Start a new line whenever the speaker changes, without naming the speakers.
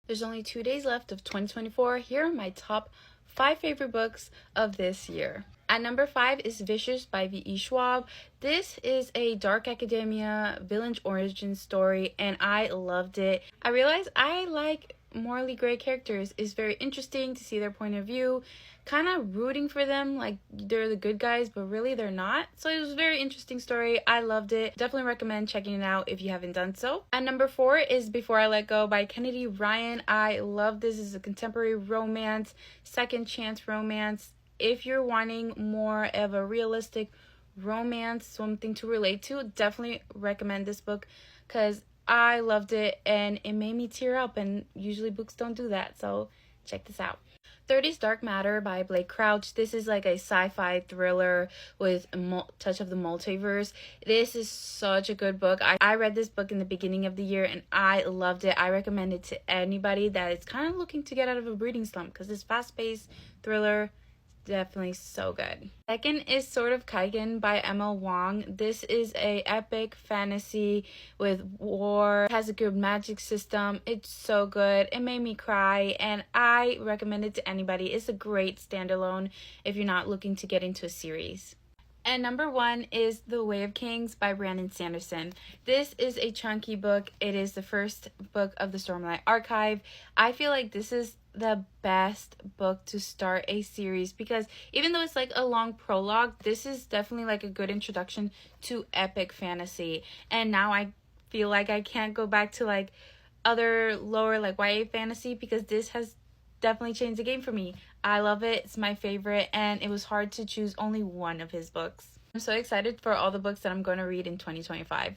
There's only 2 days left of 2024. Here are my top 5 favorite books of this year. At number 5 is Vicious by V.E. Schwab. This is a dark academia villain's origin story, and I loved it. I realized I like morally gray characters. It's very interesting to see their point of view, kind of rooting for them like they're the good guys, but really they're not. So it was a very interesting story. I loved it. Definitely recommend checking it out if you haven't done so. At number 4 is Before I Let Go by Kennedy Ryan. I love this. It's a contemporary romance, second chance romance. If you're wanting more of a realistic romance, something to relate to, definitely recommend this book because I loved it and it made me tear up, and usually books don't do that, so check this out. 30's Dark Matter by Blake Crouch. This is like a sci-fi thriller with a touch of the multiverse. This is such a good book. I read this book in the beginning of the year and I loved it. I recommend it to anybody that is kind of looking to get out of a reading slump because this fast-paced thriller, definitely so good. Second is Sword of Kaigen by Emma Wong. This is a epic fantasy with war. It has a good magic system. It's so good. It made me cry and I recommend it to anybody. It's a great standalone if you're not looking to get into a series. And number 1 is The Way of Kings by Brandon Sanderson. This is a chunky book. It is the first book of the Stormlight Archive. I feel like this is the best book to start a series because even though it's like a long prologue, this is definitely like a good introduction to epic fantasy. And now I feel like I can't go back to like other lower like YA fantasy because this has definitely changed the game for me. I love it. It's my favorite, and it was hard to choose only one of his books. I'm so excited for all the books that I'm going to read in 2025.